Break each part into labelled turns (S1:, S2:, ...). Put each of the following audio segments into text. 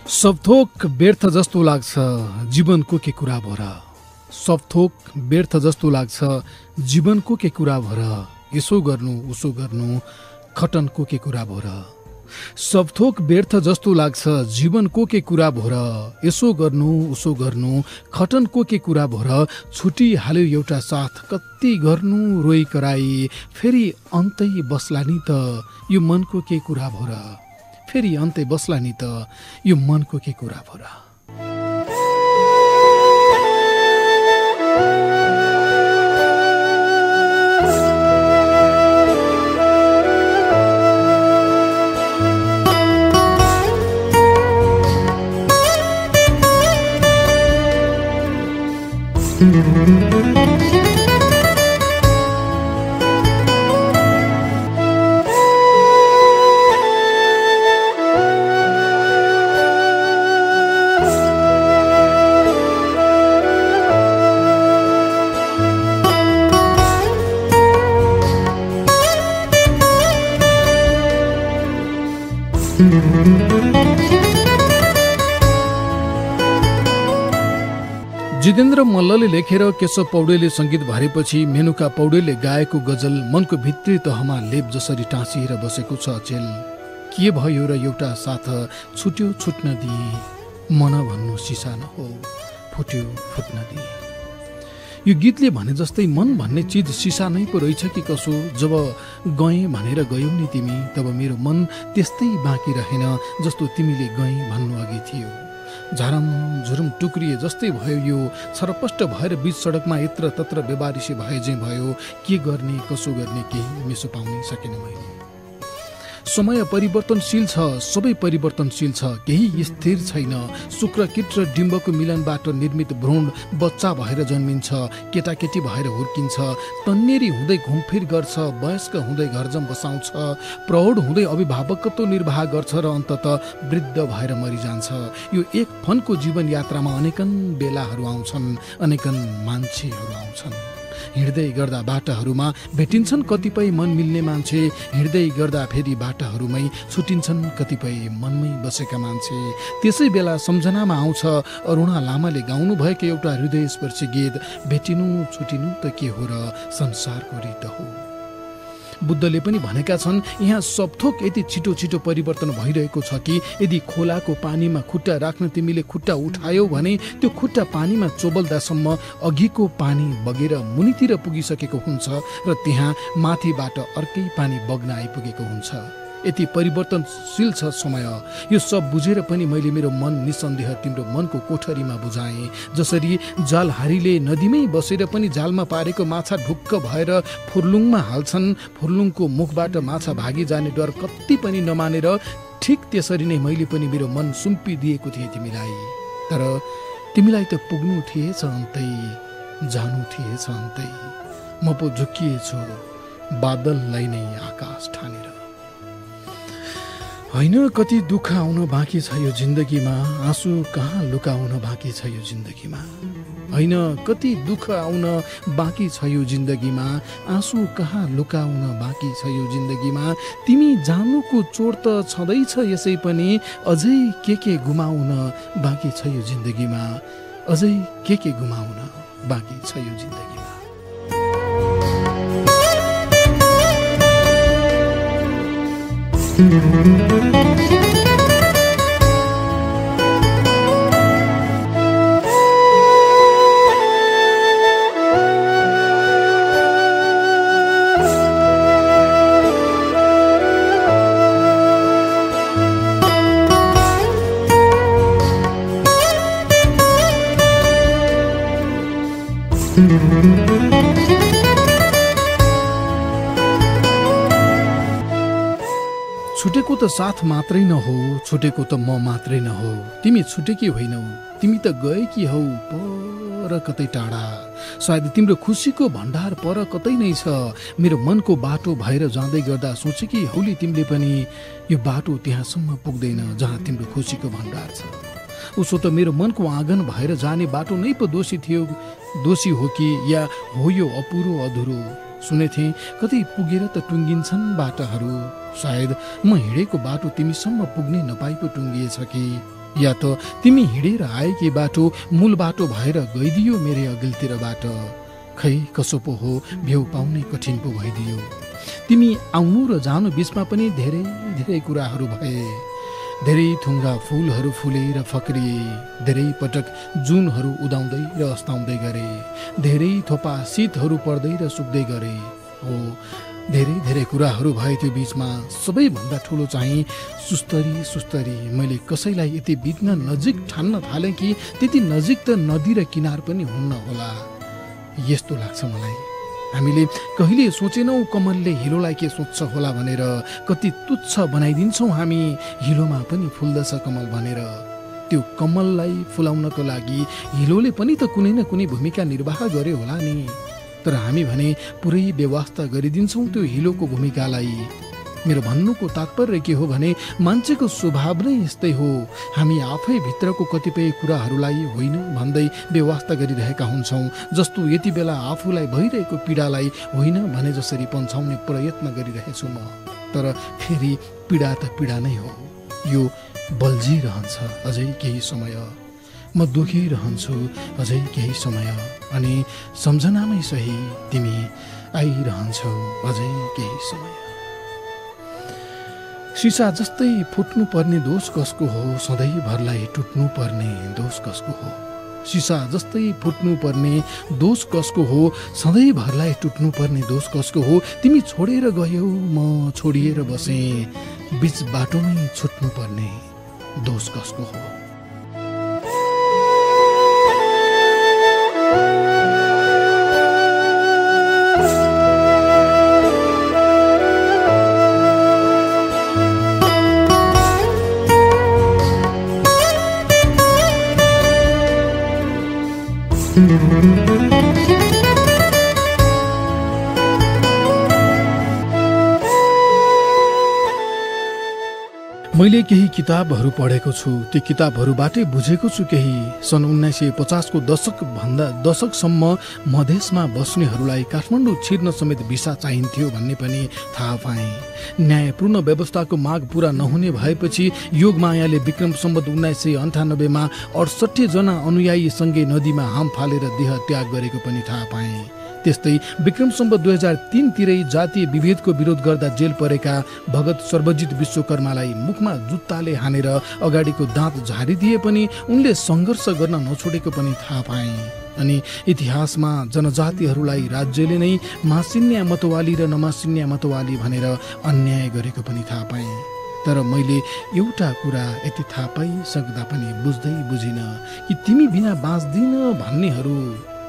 S1: सब थोक व्यर्थ जस्तो लाग्छ जीवनको के कुरा भर। सब थोक व्यर्थ जस्तो लाग्छ जीवनको के कुरा भर। यसो गर्नु उसो गर्नु खटनको के कुरा भर। सब थोक व्यर्थ जस्तो लाग्छ जीवनको के कुरा भर। यसो गर्नु उसो गर्नु खटनको के कुरा भर। छुटी हाल्यो एउटा साथ कति गर्नु रोइ कराई। फेरि अन्तै बस्ला नि त यो मनको के कुरा भर। फेरि अन्तै बस्ला नि त यो मनको के कुरा भर। जितेन्द्र मल्लले लेखेर केशव पौडेलले सङ्गीत भरेपछि मेनुका पौडेलले गाएको गजल मनको भित्री तहमा लेप जसरी टाँसिएर बसेको छ अचेल। के भयो र एउटा साथ छुट्यो छुट्न दिए। मन भन्नु सिसा नहो फुट्यो फुट्न दिए। यो गीतले भने जस्तै मन भन्ने चिज सिसा नै पो रहेछ कि कसो। जब गएँ भनेर गयौ नि तिमी तब मेरो मन त्यस्तै बाँकी रहेन जस्तो तिमीले गएँ भन्नु अघि थियो। झारम झुरुम टुक्रिए जस्तै भयो यो। छरपष्ट भएर बीच सडकमा यत्र तत्र बेबारिसी भए जे भयो। के गर्ने कसो गर्ने केही मेसो पाउनै सकेन मैले। समय परिवर्तनशील छ सबै परिवर्तनशील छ केही स्थिर छैन। शुक्रकीट र डिम्बको मिलनबाट निर्मित भ्रूण बच्चा भएर जन्मिन्छ। केटाकेटी भएर हुर्किन्छ। तन्नेरी हुँदै घुमफिर गर्छ। वयस्क हुँदै घरजम बसाउँछ। प्रौढ हुँदै अभिभावकत्व निर्वाह गर्छ र अन्ततः वृद्ध भएर मरिजान्छ। यो एक फनको जीवन यात्रामा अनेकन बेलाहरू आउँछन् अनेकन मान्छेहरू आउँछन्। हिँड्दै गर्दा बाटाहरूमा भेटिन्छन् कतिपय मन मिल्ने मान्छे। हिँड्दै गर्दा फेरि बाटाहरूमै छुटिन्छन् कतिपय मनमै बसेका मान्छे। त्यसै बेला सम्झनामा आउँछ अरुणा लामाले गाउनु भएको एउटा हृदयस्पर्शी गीत भेटिनु छुटिनु त के हो र संसारको रीत हो। बुद्धले पनि भनेका छन् यहाँ सबथोक यति छिटो छिटो परिवर्तन भइरहेको छ कि यदि खोलाको पानीमा खुट्टा राख्न तिमीले खुट्टा उठायौ भने त्यो खुट्टा पानीमा चोबल्दासम्म अघिको पानी बगेर मुनितिर पुगिसकेको हुन्छ र त्यहाँ माथिबाट अर्कै पानी बग्न आइपुगेको हुन्छ। यति परिवर्तनशील छ समय। यो सब बुझेर पनि मैले मेरो मन निसन्देह तिम्रो मनको कोठरीमा बुझाएँ। जसरी जालहारीले नदीमै बसेर पनि जालमा पारेको माछा ढुक्क भएर फुर्लुङमा हाल्छन्। फुर्लुङको मुखबाट माछा भागी जाने डर कति पनि नमानेर ठिक त्यसरी नै मैले पनि मेरो मन सुम्पिदिएको थिएँ तिमीलाई। तर तिमीलाई त पुग्नु थिएछ अन्तै जानु थिएछ अन्तै। म पो झुक्किएछु बादललाई नै आकाश ठानेर। होइन कति दुःख आउन बाँकी छ यो जिन्दगीमा आँसु कहाँ लुकाउन बाँकी छ यो जिन्दगीमा। होइन कति दुःख आउन बाँकी छ यो जिन्दगीमा आँसु कहाँ लुकाउन बाँकी छ यो जिन्दगीमा। तिमी जानुको चोट त छँदैछ यसै पनि अझै के गुमाउन बाँकी छ यो जिन्दगीमा। अझै के गुमाउन बाँकी छ यो जिन्दगीमा। छुटेको त साथ मात्रै नहो छुटेको त म मात्रै नहो। तिमी छुटेकी होइनौ तिमी त गएकी हौ पर कतै टाढा। सायद तिम्रो खुसीको भण्डार पर कतै नै छ। मेरो मनको बाटो भएर जाँदै गर्दा सोचेकी हौली तिमीले पनि यो बाटो त्यहाँसम्म पुग्दैन जहाँ तिम्रो खुसीको भण्डार छ। उसो त मेरो मनको आँगन भएर जाने बाटो नै पो दोषी थियो। दोषी हो कि या हो यो अपुरो अधुरो। सुनेथे कतै पुगेर त टुङ्गिन्छन् बाटाहरू। सायद म हिँडेको बाटो तिमीसम्म पुग्ने नपाई पो टुङ्गिएछ कि या त तिमी हिँडेर आएकी बाटो मूल बाटो भएर गइदियो मेरे अघिल्तिरबाट। खै कसो पो हो भ्यू पाउने कठिन पो भइदियो। तिमी आउनु र जानु बिचमा पनि धेरै धेरै कुराहरू भए। धेरै थुङ्गा फुलहरू फुलेर फक्रिए। धेरै पटक जुनहरू उदाउँदै र अस्ताउँदै गरे। धेरै थोपा शीतहरू पर्दै र सुक्दै गरे। हो धेरै धेरै कुराहरू भए त्यो बिचमा। सबैभन्दा ठुलो चाहिँ सुस्तरी मैले कसैलाई यति बित्न नजिक ठान्न थालेँ कि त्यति नजिक त नदी र किनार पनि हुन्न होला। यस्तो लाग्छ मलाई। हामीले कहिले सोचेनौँ कमलले हिलोलाई के सोच्छ होला भनेर। कति तुच्छ बनाइदिन्छौँ हामी हिलोमा पनि फुल्दछ कमल भनेर। त्यो कमललाई फुलाउनको लागि हिलोले पनि त कुनै न कुनै भूमिका निर्वाह गर्यो होला नि। तर हामी भने पुरै व्यवस्था गरिदिन्छौँ त्यो हिलोको भूमिकालाई। मेरो भन्नुको तात्पर्य के हो भने मान्छेको स्वभाव नै यस्तै हो। हामी आफै भित्रको कतिपय कुराहरूलाई होइन भन्दै व्यवस्था गरिरहेका हुन्छौँ। जस्तो यति बेला आफूलाई भइरहेको पीडालाई होइन भने जसरी पन्छाउने प्रयत्न गरिरहेछु म। तर फेरि पीडा त पीडा नै हो। यो बल्झिरहन्छ अझै केही समय। म दुखिरहन्छु अझै केही समय। अनि सम्झनामै सही तिमी आइरहन्छौ अझै केही समय। सिसा जस्तै फुट्नु पर्ने दोष कसको हो? सधैँभरलाई टुट्नु पर्ने दोष कसको हो? सिसा जस्तै फुट्नु पर्ने दोष कसको हो? सधैँभरलाई टुट्नु पर्ने दोष कसको हो? तिमी छोडेर गयौ, म छोडिएर बसेँ। बीच बाटोमै छुट्नु पर्ने दोष कसको हो? मैले केही किताबहरू पढेको छु। ती किताबहरूबाटै बुझेको छु केही। सन् 1950 को दशकसम्म मधेसमा बस्नेहरूलाई काठमाडौँ छिर्न समेत भिसा चाहिन्थ्यो भन्ने पनि थाहा पाएँ। न्यायपूर्ण व्यवस्थाको माग पूरा नहुने भएपछि योगमायाले विक्रम सम्वत 1998 68 जना अनुयायी सँगै नदीमा हाम फालेर देह त्याग गरेको पनि थाहा पाएँ। त्यस्तै विक्रम सम्वत 2003 तिरै जातीय विभेदको विरोध गर्दा जेल परेका भगत सर्वजित विश्वकर्मालाई मुखमा जुत्ताले हानेर अगाडिको दाँत झारिदिए पनि उनले सङ्घर्ष गर्न नछोडेको पनि थाहा पाएँ। अनि इतिहासमा जनजातिहरूलाई राज्यले नै मासिन्या मतवाली र नमासिन्या मतवाली भनेर अन्याय गरेको पनि थाहा पाएँ। तर मैले एउटा कुरा यति थाहा पाइसक्दा पनि बुझ्दै बुझिन कि तिमी बिना बाँच्दिन भन्नेहरू,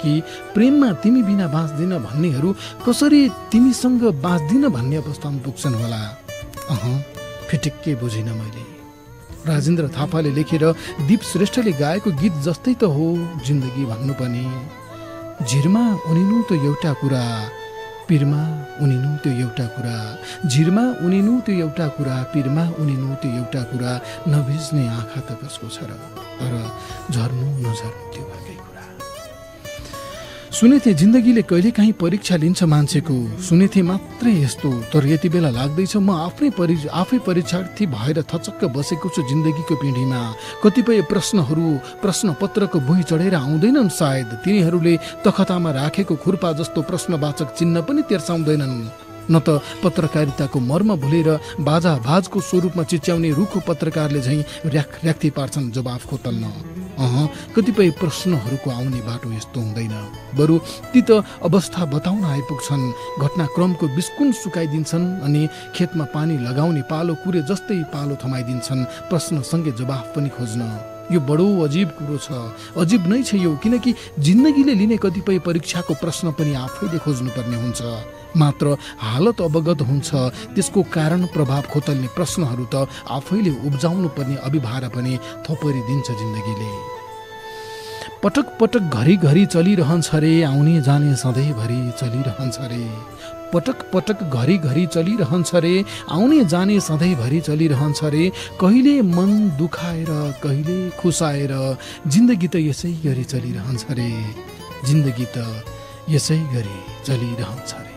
S1: कि प्रेममा तिमी बिना बाँच्दिन भन्नेहरू कसरी तिमीसँग बाँच्दिन भन्ने अवस्थामा पुग्छन् होला। फिटिक्कै बुझिन मैले। राजेन्द्र थापाले लेखेर दीप श्रेष्ठले गाएको गीत जस्तै त हो जिन्दगी भन्नु पनि। झिरमा उनिनु त एउटा कुरा, पिरमा उनिनु त्यो एउटा कुरा। झिरमा उनिनु त्यो एउटा कुरा, पिरमा उनिनु त्यो एउटा कुरा। नभिज्ने आँखा त कसको छ र, तर झर्नु नझर्नु त्यो अर्कै कुरा। सुनेथे जिन्दगीले कहिलेकाहीँ परीक्षा लिन्छ मान्छेको, सुनेथे मात्रै यस्तो। तर यति बेला लाग्दैछ म आफै परीक्षार्थी भएर थचक्क बसेको छु जिन्दगीको पिँढीमा। कतिपय प्रश्नपत्रको भुइँ चढेर आउँदैनन् सायद। तिनीहरूले तखतामा राखेको खुर्पा जस्तो प्रश्नवाचक चिन्ह पनि तेर्साउँदैनन्। न त पत्रकारिताको मर्म भुलेर बाजाभाजको स्वरूपमा चिच्याउने रुखो पत्रकारले झैँ र्याख्ती पार्छन् जवाफ खोतल्न। कतिपय प्रश्नहरूको आउने बाटो यस्तो हुँदैन। बरु ती त अवस्था बताउन आइपुग्छन्। घटनाक्रमको बिस्कुन सुकाइदिन्छन् अनि खेतमा पानी लगाउने पालो कुरे जस्तै पालो थमाइदिन्छन् प्रश्नसँगै जवाफ पनि खोज्न। यो बडो अजीब कुरो छ। अजीब नै छ यो, किनकि जिन्दगीले लिने कतिपय परीक्षाको प्रश्न पनि आफैले खोज्नुपर्ने हुन्छ। मात्र हालत अवगत हुन्छ, त्यसको कारण प्रभाव खोतल्ने प्रश्नहरू त आफैले उब्जाउनु पर्ने अभिभार पनि थोपरिदिन्छ जिन्दगीले। पटक पटक घरिघरि चलिरहन्छ रे, आउने जाने सधैँभरि चलिरहन्छ रे। पटक पटक घरिघरि चलिरहन्छ रे, आउने जाने सधैँभरि चलिरहन्छ रे। कहिले मन दुखाएर कहिले खुसाएर जिन्दगी त यसै गरी चलिरहन्छ रे। जिन्दगी त यसै गरी चलिरहन्छ रे।